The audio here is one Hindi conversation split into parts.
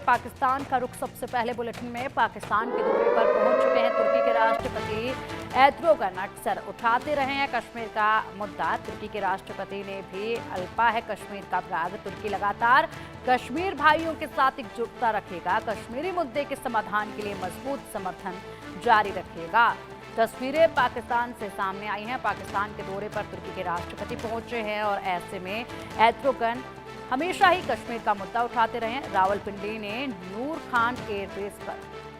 पाकिस्तान का रुख। सबसे पहले बुलेटिन में पाकिस्तान के दौरे पर पहुंच चुके हैं तुर्की के राष्ट्रपति एर्दोगन। अक्सर उठाते रहे हैं कश्मीर का मुद्दा। तुर्की के राष्ट्रपति ने भी अल्पा है कश्मीर का प्राग। तुर्की लगातार कश्मीर भाइयों के साथ एकजुटता रखेगा। कश्मीरी मुद्दे के समाधान के लिए मजबूत समर्थन जारी रखेगा। तस्वीरें पाकिस्तान से सामने आई हैं। पाकिस्तान के दौरे पर तुर्की के राष्ट्रपति पहुंचे हैं और ऐसे में एर्दोगन हमेशा ही कश्मीर का मुद्दा उठाते रहे हैं। रावलपिंडी ने नूर खान एयरबेस पर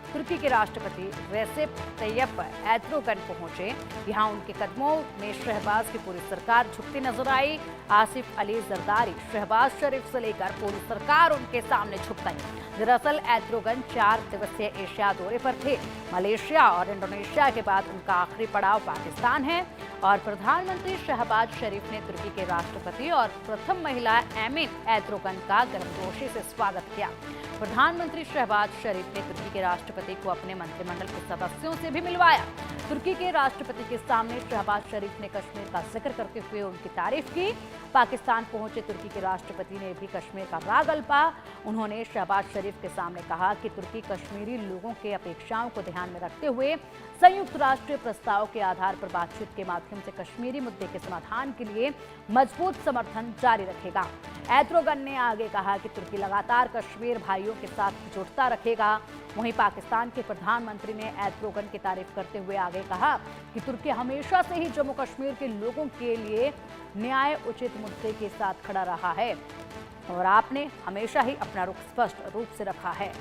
तुर्की के राष्ट्रपति रेसेप तैयब एर्दोगन पहुंचे। यहां उनके कदमों में शहबाज की पूरी सरकार झुकती नजर आई। आसिफ अली जरदारी शहबाज शरीफ से लेकर पूरी सरकार उनके सामने झुक गई। दरअसल एर्दोगन 4 दिवसीय एशिया दौरे पर थे। मलेशिया और इंडोनेशिया के बाद उनका आखिरी पड़ाव पाकिस्तान है और प्रधानमंत्री शहबाज शरीफ ने तुर्की के राष्ट्रपति और प्रथम महिला एमिन एर्दोगन का गर्मजोशी से स्वागत किया। प्रधानमंत्री शहबाज शरीफ ने तुर्की के राष्ट्रपति को अपने मंत्रिमंडल के सदस्यों से भी मिलवाया। तुर्की के राष्ट्रपति के सामने शहबाज शरीफ ने कश्मीर का जिक्र करते हुए उनकी तारीफ की। पाकिस्तान पहुंचे तुर्की के राष्ट्रपति ने भी कश्मीर का राग अल्पा। उन्होंने शहबाज शरीफ के सामने कहा कि तुर्की कश्मीरी लोगों के अपेक्षाओं को ध्यान में रखते हुए संयुक्त राष्ट्र प्रस्ताव के आधार पर बातचीत के माध्यम से कश्मीरी मुद्दे के समाधान के लिए मजबूत समर्थन जारी रखेगा। एर्दोगन ने आगे कहा कि तुर्की लगातार कश्मीर भाइयों के साथ जुटता रखेगा। वहीं पाकिस्तान के प्रधानमंत्री ने एर्दोगन की तारीफ करते हुए आगे कहा कि तुर्की हमेशा से ही जम्मू कश्मीर के लोगों के लिए न्याय उचित मुद्दे के साथ खड़ा रहा है और आपने हमेशा ही अपना रुख स्पष्ट रूप से रखा है।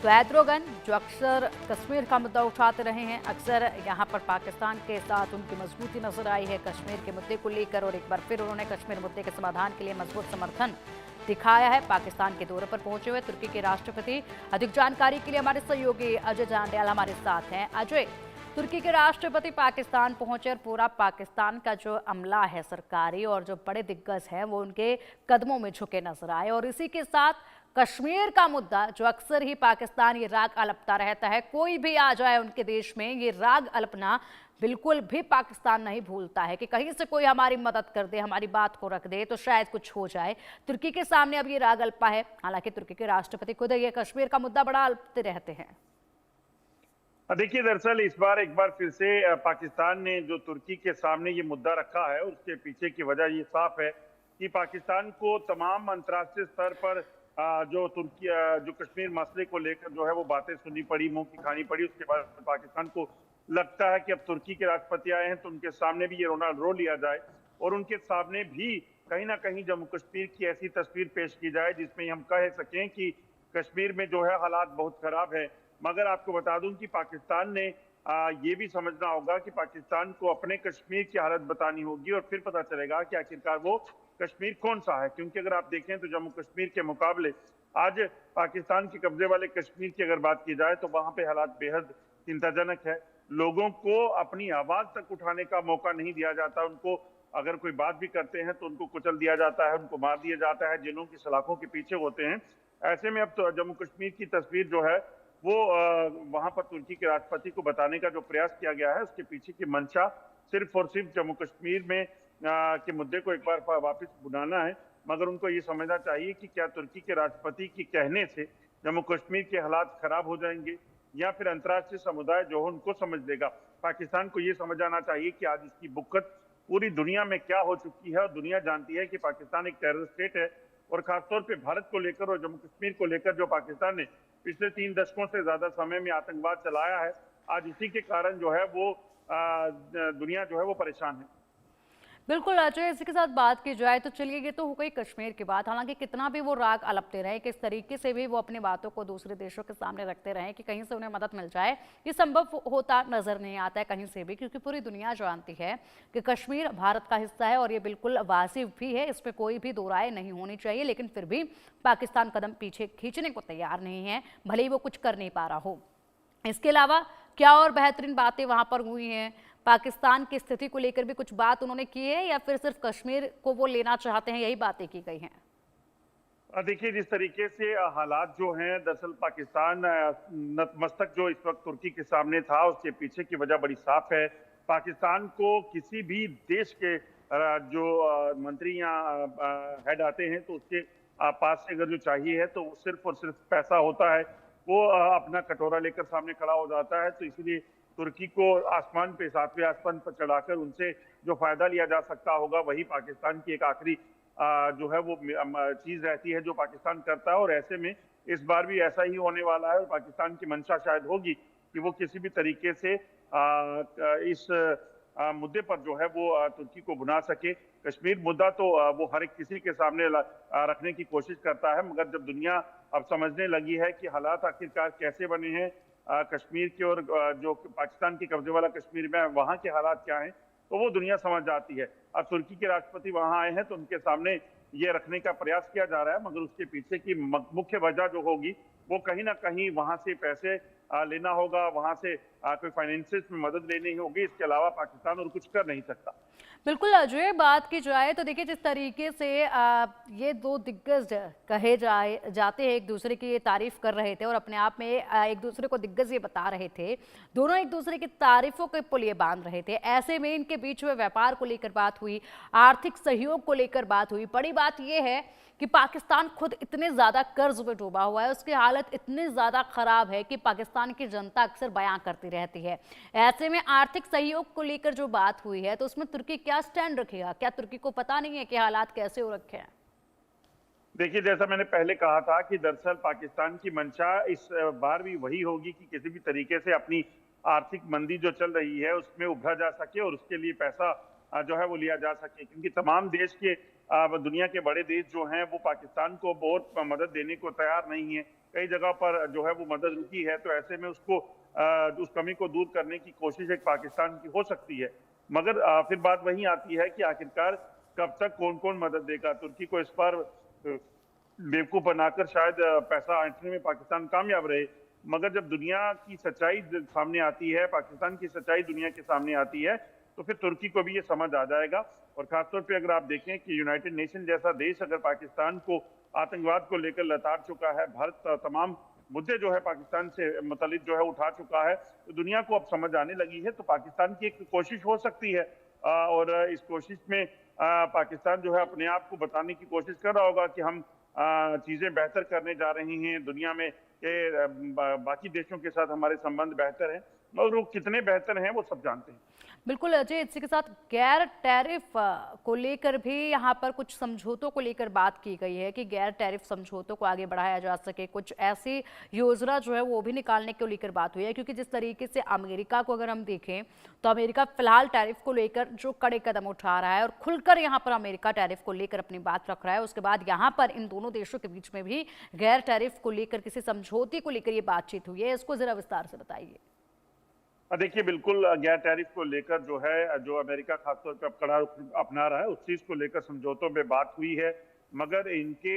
तो एर्दोगन जो अक्सर कश्मीर का मुद्दा उठाते रहे हैं, अक्सर यहां पर पाकिस्तान के साथ उनकी मजबूती नजर आई है कश्मीर के मुद्दे को लेकर और एक बार फिर उन्होंने कश्मीर मुद्दे के समाधान के लिए मजबूत समर्थन दिखाया है। पाकिस्तान के दौरे पर पहुंचे हुए तुर्की के राष्ट्रपति। अधिक जानकारी के लिए हमारे सहयोगी अजय जांडियाल हमारे साथ हैं। अजय, तुर्की के राष्ट्रपति पाकिस्तान पहुंचे और पूरा पाकिस्तान का जो अमला है सरकारी और जो बड़े दिग्गज हैं वो उनके कदमों में झुके नजर आए और इसी के साथ कश्मीर का मुद्दा जो अक्सर ही पाकिस्तान ये राग अल्पता रहता है, कोई भी आ जाए उनके देश में ये राग अल्पना बिल्कुल भी पाकिस्तान नहीं भूलता है कि कहीं से कोई हमारी मदद कर दे, हमारी बात को रख दे तो शायद कुछ हो जाए। तुर्की के सामने अब ये राग अल्पा है। हालांकि तुर्की के राष्ट्रपति खुद ये कश्मीर का मुद्दा बड़ा अल्पते रहते हैं। देखिए, दरअसल इस बार एक बार फिर से पाकिस्तान ने जो तुर्की के सामने ये मुद्दा रखा है उसके पीछे की वजह ये साफ है कि पाकिस्तान को तमाम अंतर्राष्ट्रीय स्तर पर जो कश्मीर मसले को लेकर जो है वो बातें सुननी पड़ी, मुंह की खानी पड़ी। उसके बाद पाकिस्तान को लगता है कि अब तुर्की के राष्ट्रपति आए हैं तो उनके सामने भी ये रो लिया जाए और उनके सामने भी कहीं ना कहीं जम्मू कश्मीर की ऐसी तस्वीर पेश की जाए जिसमें हम कह सकें कि कश्मीर में जो है हालात बहुत खराब है। मगर आपको बता दूं कि पाकिस्तान ने ये भी समझना होगा कि पाकिस्तान को अपने कश्मीर की हालत बतानी होगी और फिर पता चलेगा कि आखिरकार वो कश्मीर कौन सा है। क्योंकि अगर आप देखें तो जम्मू कश्मीर के मुकाबले आज पाकिस्तान के कब्जे वाले कश्मीर की अगर बात की जाए तो वहां पे हालात बेहद चिंताजनक है। लोगों को अपनी आवाज तक उठाने का मौका नहीं दिया जाता। उनको अगर कोई बात भी करते हैं तो उनको कुचल दिया जाता है, उनको मार दिया जाता है, जेलों की सलाखों के पीछे होते हैं। ऐसे में अब तो जम्मू कश्मीर की तस्वीर जो है वो वहां पर तुर्की के राष्ट्रपति को बताने का जो प्रयास किया गया है उसके पीछे की मंशा सिर्फ और सिर्फ जम्मू कश्मीर में के मुद्दे को एक बार वापस बुलाना है। मगर उनको ये समझना चाहिए कि क्या तुर्की के राष्ट्रपति के कहने से जम्मू कश्मीर के हालात खराब हो जाएंगे या फिर अंतर्राष्ट्रीय समुदाय जो है उनको समझ लेगा। पाकिस्तान को ये समझ आना चाहिए कि आज इसकी बुक्कत पूरी दुनिया में क्या हो चुकी है और दुनिया जानती है कि पाकिस्तान एक टेरर स्टेट है और खासतौर पे भारत को लेकर और जम्मू कश्मीर को लेकर जो पाकिस्तान ने पिछले 3 दशकों से ज्यादा समय में आतंकवाद चलाया है, आज इसी के कारण जो है वो दुनिया जो है वो परेशान है। बिल्कुल अजय, इसी के साथ बात की जाए तो चलिए ये तो हो गई कश्मीर की बात। हालांकि कितना भी वो राग अल्पते रहे, किस तरीके से भी वो अपनी बातों को दूसरे देशों के सामने रखते रहे कि कहीं से उन्हें मदद मिल जाए, ये संभव होता नजर नहीं आता है कहीं से भी। क्योंकि पूरी दुनिया जानती है कि कश्मीर भारत का हिस्सा है और ये बिल्कुल वाजिब भी है, इसमें कोई भी दो राय नहीं होनी चाहिए। लेकिन फिर भी पाकिस्तान कदम पीछे खींचने को तैयार नहीं है, भले ही वो कुछ कर नहीं पा रहा हो। इसके अलावा क्या और बेहतरीन बातें वहां पर हुई हैं? पाकिस्तान की स्थिति को लेकर भी कुछ बात उन्होंने की है या फिर सिर्फ कश्मीर को वो लेना चाहते हैं, यही बातें की गई हैं? देखिए, जिस तरीके से हालात जो हैं, दरअसल पाकिस्तान नतमस्तक जो इस वक्त तुर्की के सामने था उसके पीछे की वजह बड़ी साफ है। पाकिस्तान को किसी भी देश के जो मंत्री या हेड आते हैं तो उसके पास से अगर जो चाहिए है तो वो सिर्फ और सिर्फ पैसा होता है। वो अपना कटोरा लेकर सामने खड़ा हो जाता है। तो इसीलिए तुर्की को आसमान पे, सातवें आसमान पर चढ़ाकर उनसे जो फायदा लिया जा सकता होगा वही पाकिस्तान की एक आखिरी जो है वो चीज रहती है जो पाकिस्तान करता है। और ऐसे में इस बार भी ऐसा ही होने वाला है और पाकिस्तान की मंशा शायद होगी कि वो किसी भी तरीके से इस मुद्दे पर जो है वो तुर्की को भुना सके। कश्मीर मुद्दा तो वो हर एक किसी के सामने रखने की कोशिश करता है, मगर जब दुनिया अब समझने लगी है कि हालात आखिरकार कैसे बने हैं कश्मीर के और जो पाकिस्तान के कब्जे वाला कश्मीर में वहाँ के हालात क्या हैं, तो वो दुनिया समझ जाती है। अब तुर्की के राष्ट्रपति वहाँ आए हैं तो उनके सामने ये रखने का प्रयास किया जा रहा है, मगर उसके पीछे की मुख्य वजह जो होगी वो कहीं ना कहीं वहां से पैसे लेना होगा, वहां से कोई फाइनेंसिस में मदद लेनी होगी। इसके अलावा पाकिस्तान और कुछ कर नहीं सकता। बिल्कुल अजय, बात की जाए तो देखिए जिस तरीके से ये दो दिग्गज कहे जाते हैं, एक दूसरे की ये तारीफ कर रहे थे और अपने आप में एक दूसरे को दिग्गज ये बता रहे थे, दोनों एक दूसरे की तारीफों के पुलिये बांध रहे थे। ऐसे में इनके बीच में व्यापार को लेकर बात हुई, आर्थिक सहयोग को लेकर बात हुई। बड़ी बात यह है कि पाकिस्तान खुद इतने ज्यादा कर्ज में डूबा हुआ है, उसकी हालत इतनी ज्यादा खराब है कि पाकिस्तान की जनता अक्सर बयां करती रहती है। ऐसे में आर्थिक सहयोग को लेकर जो बात हुई है तो उसमें तुर्की क्या स्टैंड रखेगा? क्या तुर्की को पता नहीं है कि हालात कैसे हो रखे हैं? देखिए, जैसा मैंने पहले कहा था कि दरअसल पाकिस्तान की मंशा इस बार भी वही होगी कि किसी भी तरीके से अपनी आर्थिक मंदी जो चल रही है उसमें उभरा जा सके और उसके लिए पैसा जो है वो लिया जा सके। क्योंकि तमाम देश के दुनिया के बड़े देश जो हैं वो पाकिस्तान को बहुत मदद देने को तैयार नहीं है। कई जगह पर जो है वो मदद रुकी है। तो ऐसे में उसको उस कमी को दूर करने की कोशिश एक पाकिस्तान की हो सकती है। मगर फिर बात वही आती है कि आखिरकार कब तक कौन कौन मदद देगा। तुर्की को इस पर बेवकूफ बनाकर शायद पैसा ऐंठने में पाकिस्तान कामयाब रहे, मगर जब दुनिया की सच्चाई सामने आती है, पाकिस्तान की सच्चाई दुनिया के सामने आती है, तो फिर तुर्की को भी ये समझ आ जाएगा। और खासतौर पे अगर आप देखें कि यूनाइटेड नेशन जैसा देश अगर पाकिस्तान को आतंकवाद को लेकर लताड़ चुका है, भारत तमाम मुद्दे जो है पाकिस्तान से मुतालिक जो है उठा चुका है, तो दुनिया को अब समझ आने लगी है। तो पाकिस्तान की एक कोशिश हो सकती है और इस कोशिश में पाकिस्तान जो है अपने आप को बताने की कोशिश कर रहा होगा कि हम चीजें बेहतर करने जा रही हैं, दुनिया में के बाकी देशों के साथ हमारे संबंध बेहतर हैं, और वो कितने बेहतर हैं वो सब जानते हैं। बिल्कुल अजय, इसी के साथ गैर टैरिफ को लेकर भी यहाँ पर कुछ समझौतों को लेकर बात की गई है कि गैर टैरिफ समझौतों को आगे बढ़ाया जा सके। कुछ ऐसी योजना जो है वो भी निकालने को लेकर बात हुई है, क्योंकि जिस तरीके से अमेरिका को अगर हम देखें तो अमेरिका फिलहाल टैरिफ को लेकर जो कड़े कदम उठा रहा है और खुलकर यहाँ पर अमेरिका टैरिफ को लेकर अपनी बात रख रहा है, उसके बाद यहाँ पर इन दोनों देशों के बीच में भी गैर टैरिफ को लेकर किसी समझौते को लेकर ये बातचीत हुई है। इसको जरा विस्तार से बताइए। देखिए, बिल्कुल गैर टैरिफ को लेकर जो है, जो अमेरिका खासतौर पर कड़ा रुख अपना रहा है, उस चीज को लेकर समझौतों में बात हुई है, मगर इनके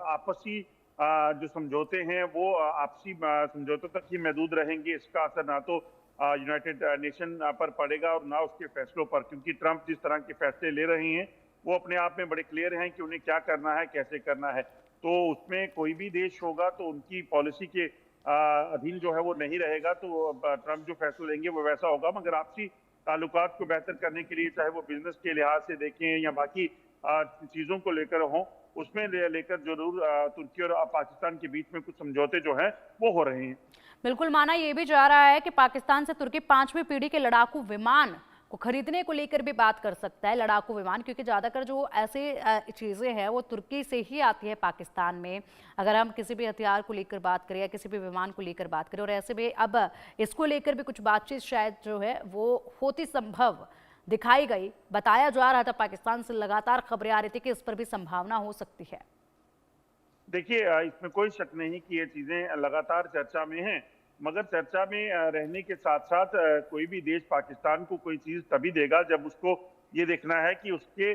आपसी जो समझौते हैं वो आपसी समझौतों तक ही महदूद रहेंगे। इसका असर ना तो यूनाइटेड नेशन पर पड़ेगा और ना उसके फैसलों पर, क्योंकि ट्रंप जिस तरह के फैसले ले रहे हैं वो अपने आप में बड़े क्लियर हैं कि उन्हें क्या करना है, कैसे करना है। तो उसमें कोई भी देश होगा तो उनकी पॉलिसी के अधीन जो है वो नहीं रहेगा। तो ट्रंप जो फैसला लेंगे वो वैसा होगा, मगर आपसी ताल्लुकात को बेहतर करने के लिए, चाहे वो बिजनेस के लिहाज से देखें या बाकी चीजों को लेकर हो, उसमें लेकर जरूर तुर्की और पाकिस्तान के बीच में कुछ समझौते जो हैं वो हो रहे हैं। बिल्कुल, माना यह भी जा रहा है कि पाकिस्तान से तुर्की 5वीं पीढ़ी के लड़ाकू विमान को खरीदने को लेकर भी बात कर सकता है। लड़ाकू विमान, क्योंकि ज़्यादातर जो ऐसे चीज़ें हैं वो तुर्की से ही आती है पाकिस्तान में। अगर हम किसी भी हथियार को लेकर बात करें या किसी भी विमान को लेकर बात करें, और ऐसे में अब इसको लेकर भी कुछ बातचीत शायद जो है वो होती संभव दिखाई गई। बताया जा रहा था, पाकिस्तान से लगातार खबरें आ रही थी कि इस पर भी संभावना हो सकती है। देखिए, इसमें कोई शक नहीं कि ये चीजें लगातार चर्चा में हैं, मगर चर्चा में रहने के साथ साथ कोई भी देश पाकिस्तान को कोई चीज तभी देगा जब उसको ये देखना है कि उसके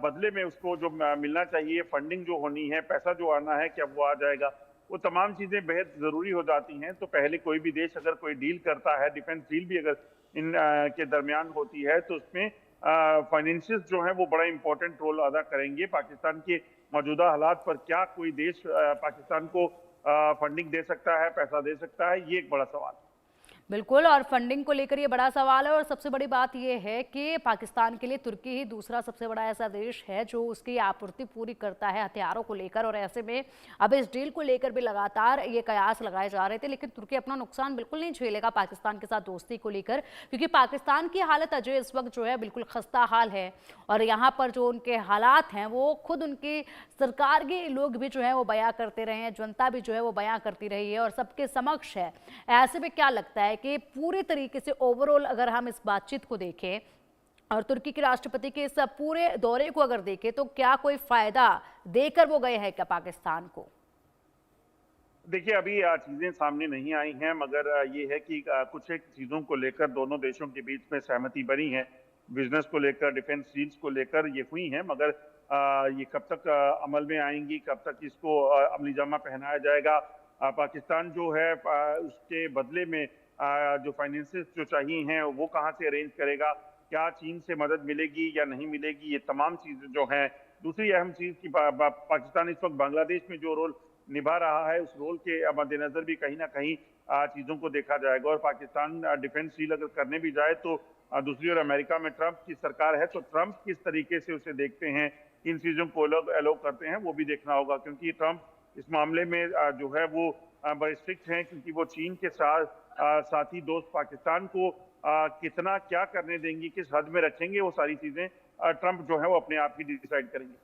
बदले में उसको जो मिलना चाहिए, फंडिंग जो होनी है, पैसा जो आना है, क्या वो आ जाएगा। वो तमाम चीजें बेहद जरूरी हो जाती हैं। तो पहले कोई भी देश अगर कोई डील करता है, डिफेंस डील भी अगर इन के दरमियान होती है, तो उसमें फाइनेंशियल्स जो है वो बड़ा इंपॉर्टेंट रोल अदा करेंगे। पाकिस्तान के मौजूदा हालात पर क्या कोई देश पाकिस्तान को फंडिंग दे सकता है, पैसा दे सकता है, ये एक बड़ा सवाल है। बिल्कुल, और फंडिंग को लेकर ये बड़ा सवाल है और सबसे बड़ी बात ये है कि पाकिस्तान के लिए तुर्की ही दूसरा सबसे बड़ा ऐसा देश है जो उसकी आपूर्ति पूरी करता है हथियारों को लेकर। और ऐसे में अब इस डील को लेकर भी लगातार ये कयास लगाए जा रहे थे, लेकिन तुर्की अपना नुकसान बिल्कुल नहीं झेलेगा पाकिस्तान के साथ दोस्ती को लेकर, क्योंकि पाकिस्तान की हालत अजय इस वक्त जो है बिल्कुल खस्ता हाल है। और यहाँ पर जो उनके हालात हैं वो खुद उनकी सरकार के लोग भी जो है वो बयां करते रहे हैं, जनता भी जो है वो बयां करती रही है और सबके समक्ष है। ऐसे में क्या लगता है कि पूरी तरीके से ओवरऑल अगर हम इस बातचीत को देखें और तुर्की के राष्ट्रपति के इस पूरे दौरे को अगर देखें तो क्या कोई फायदा देकर वो गए हैं क्या पाकिस्तान को? देखिए, अभी चीजें सामने नहीं आई हैं, मगर ये है कि कुछ एक चीजों को लेकर दोनों देशों के बीच में सहमति बनी है। बिजनेस को लेकर, डिफेंस डील्स को लेकर ये हुई हैं, मगर ये कब तक अमल में आएंगी, कब तक इसको अमली जामा पहनाया जाएगा। पाकिस्तान जो है उसके बदले में जो फाइनेंसेस जो चाहिए हैं वो कहाँ से अरेंज करेगा, क्या चीन से मदद मिलेगी या नहीं मिलेगी, ये तमाम चीजें जो हैं। दूसरी अहम चीज की पाकिस्तान इस वक्त बांग्लादेश में जो रोल निभा रहा है, उस रोल के मद्देनजर भी कहीं ना कहीं चीजों को देखा जाएगा। और पाकिस्तान डिफेंस डील अगर करने भी जाए तो दूसरी ओर अमेरिका में ट्रंप की सरकार है, तो ट्रंप किस तरीके से उसे देखते हैं, इन चीजों को अलो करते हैं, वो भी देखना होगा। क्योंकि ट्रंप इस मामले में जो है वो बड़े स्ट्रिक्ट हैं, क्योंकि वो चीन के साथी दोस्त पाकिस्तान को कितना क्या करने देंगे, किस हद में रखेंगे, वो सारी चीजें ट्रंप जो है वो अपने आप ही डिसाइड करेंगे।